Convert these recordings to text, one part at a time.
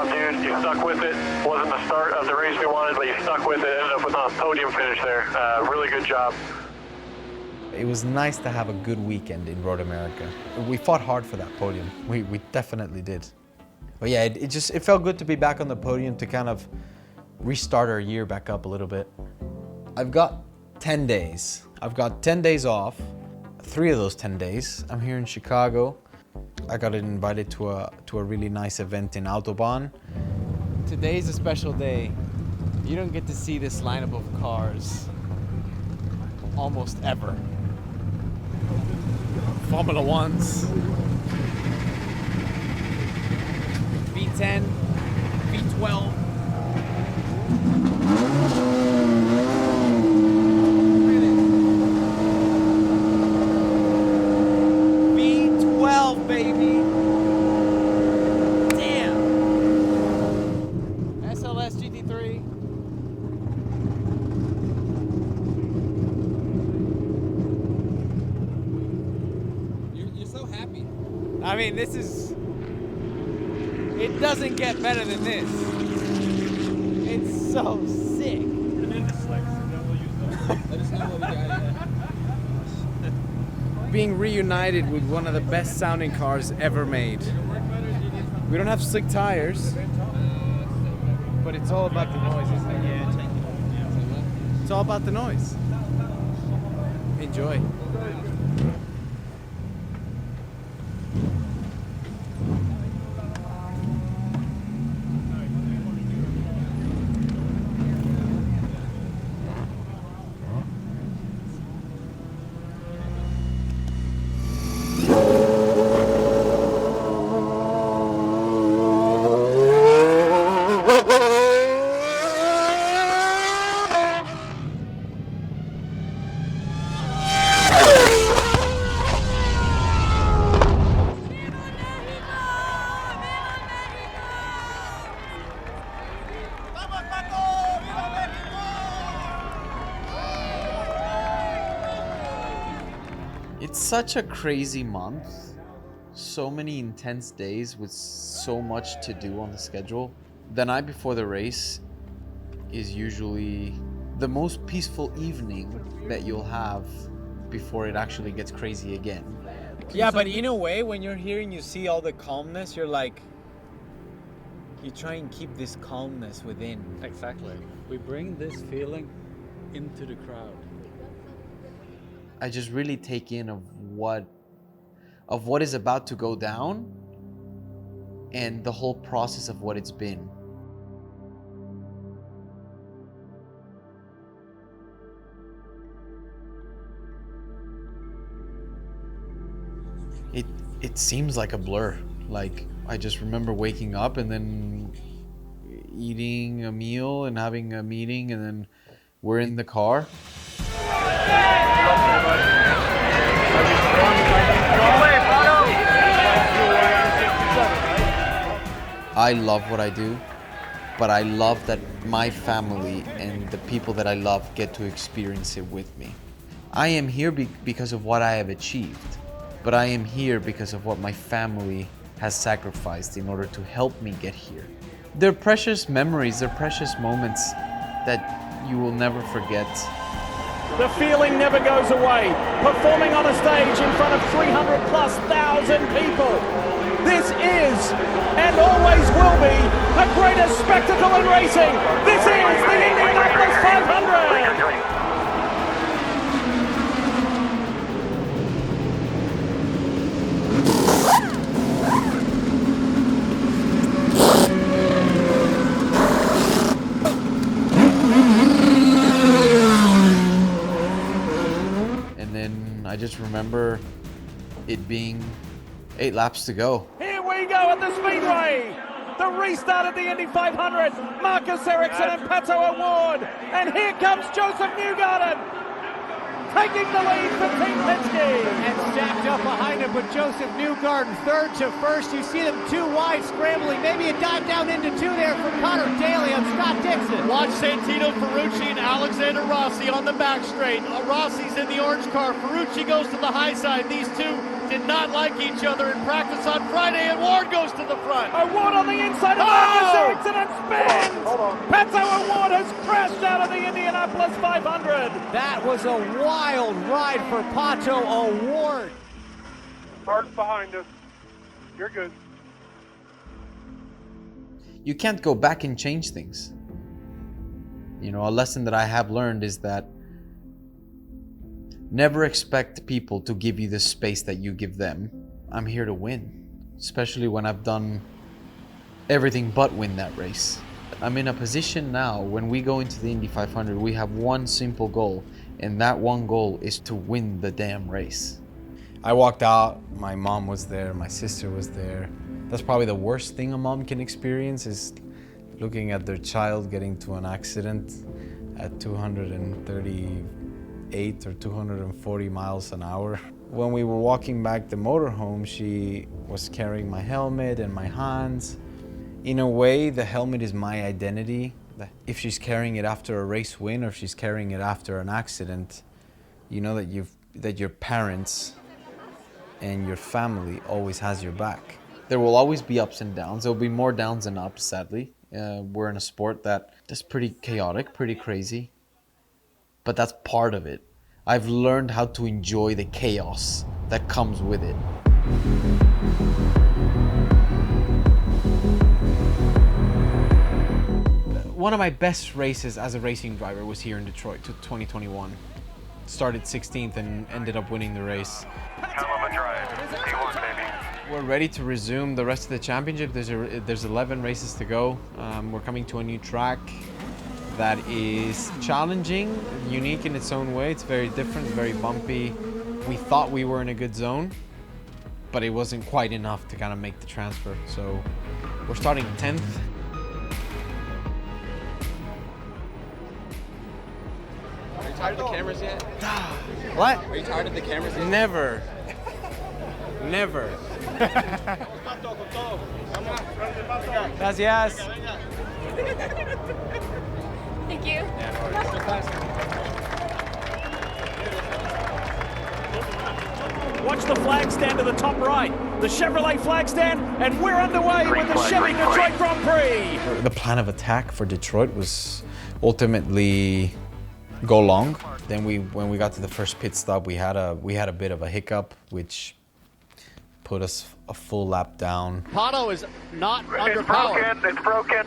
job, dude. You stuck with it. Wasn't the start of the race we wanted, but you stuck with it. Ended up with a podium finish there. Really good job. It was nice to have a good weekend in Road America. We fought hard for that podium. We definitely did. But yeah, it felt good to be back on the podium to kind of restart our year back up a little bit. I've got 10 days. I've got 10 days off. 3 of those 10 days, I'm here in Chicago. I got invited to a really nice event in Autobahn. Today's a special day. You don't get to see this lineup of cars almost ever. Formula Ones, V10, V12. V12, baby. Damn. SLS GT3. I mean, this is, it doesn't get better than this. It's so sick. Being reunited with one of the best sounding cars ever made. We don't have slick tires, but it's all about the noise, isn't it? Yeah, it's all about the noise. Enjoy. It's such a crazy month. So many intense days with so much to do on the schedule. The night before the race is usually the most peaceful evening that you'll have before it actually gets crazy again. Yeah, but in a way, when you're here and you see all the calmness, you're like, you try and keep this calmness within. Exactly. We bring this feeling into the crowd. I just really take in of what is about to go down and the whole process of what it's been. It seems like a blur. Like, I just remember waking up and then eating a meal and having a meeting, and then we're in the car. I love what I do, but I love that my family and the people that I love get to experience it with me. I am here because of what I have achieved, but I am here because of what my family has sacrificed in order to help me get here. They're precious memories, they're precious moments that you will never forget. The feeling never goes away. Performing on a stage in front of 300,000+ people. This is, and always will be, the greatest spectacle in racing. This is the Indianapolis 500. I just remember it being 8 laps to go. Here we go at the Speedway. The restart of the Indy 500. Marcus Ericsson and Pato O'Ward. And here comes Joseph Newgarden. Taking the lead for Team Penske. And stacked up behind him with Joseph Newgarden, third to first. You see them too wide scrambling. Maybe a dive down into two there for Connor Daly on Scott Dixon. Watch Santino Ferrucci and Alexander Rossi on the back straight. Rossi's in the orange car. Ferrucci goes to the high side. These two did not like each other in practice on Friday, and Ward goes to the front. O'Ward on the inside of Magnus Eriksson and spins! Pato O'Ward has crashed out of the Indianapolis 500. That was a wild ride for Pato O'Ward. Mark's behind us. You're good. You can't go back and change things. You know, a lesson that I have learned is that never expect people to give you the space that you give them. I'm here to win, especially when I've done everything but win that race. I'm in a position now when we go into the Indy 500, we have one simple goal, and that one goal is to win the damn race. I walked out, my mom was there, my sister was there. That's probably the worst thing a mom can experience, is looking at their child getting to an accident at 238 or 240 miles an hour. When we were walking back the motorhome, she was carrying my helmet and my hands. In a way, the helmet is my identity. If she's carrying it after a race win or if she's carrying it after an accident, you know that your parents and your family always has your back. There will always be ups and downs. There'll be more downs than ups, sadly. We're in a sport that's pretty chaotic, pretty crazy, but that's part of it. I've learned how to enjoy the chaos that comes with it. One of my best races as a racing driver was here in Detroit, 2021. Started 16th and ended up winning the race. Hell of a drive. P1, baby. We're ready to resume the rest of the championship. There's 11 races to go. We're coming to a new track that is challenging, unique in its own way. It's very different, very bumpy. We thought we were in a good zone, but it wasn't quite enough to kind of make the transfer. So we're starting 10th. Are you tired of the cameras yet? What? Are you tired of the cameras yet? Never. Never. Gracias. Thank you. Watch the flag stand to the top right. The Chevrolet flag stand, and we're underway with the Chevy Detroit Grand Prix. The plan of attack for Detroit was ultimately go long. Then when we got to the first pit stop, we had a bit of a hiccup, which put us a full lap down. Pato is not It's underpowered. broken. It's broken.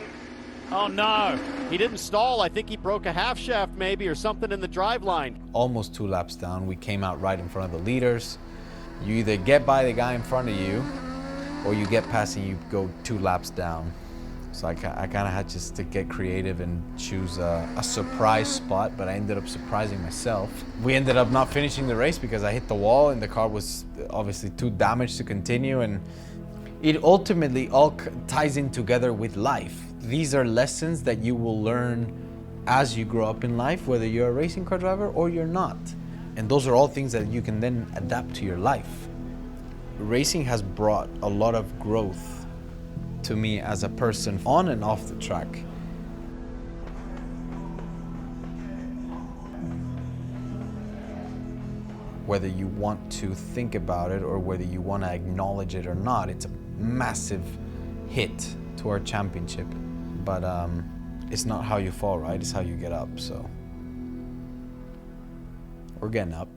Oh no, he didn't stall. I think he broke a half shaft maybe or something in the drive line. Almost 2 laps down, we came out right in front of the leaders. You either get by the guy in front of you, or you get past and you go 2 laps down. So I kind of had just to get creative and choose a surprise spot, but I ended up surprising myself. We ended up not finishing the race because I hit the wall and the car was obviously too damaged to continue, and it ultimately all ties in together with life. These are lessons that you will learn as you grow up in life, whether you're a racing car driver or you're not. And those are all things that you can then adapt to your life. Racing has brought a lot of growth to me as a person on and off the track. Whether you want to think about it or whether you want to acknowledge it or not, it's a massive hit to our championship. But it's not how you fall, right? It's how you get up, so we're getting up.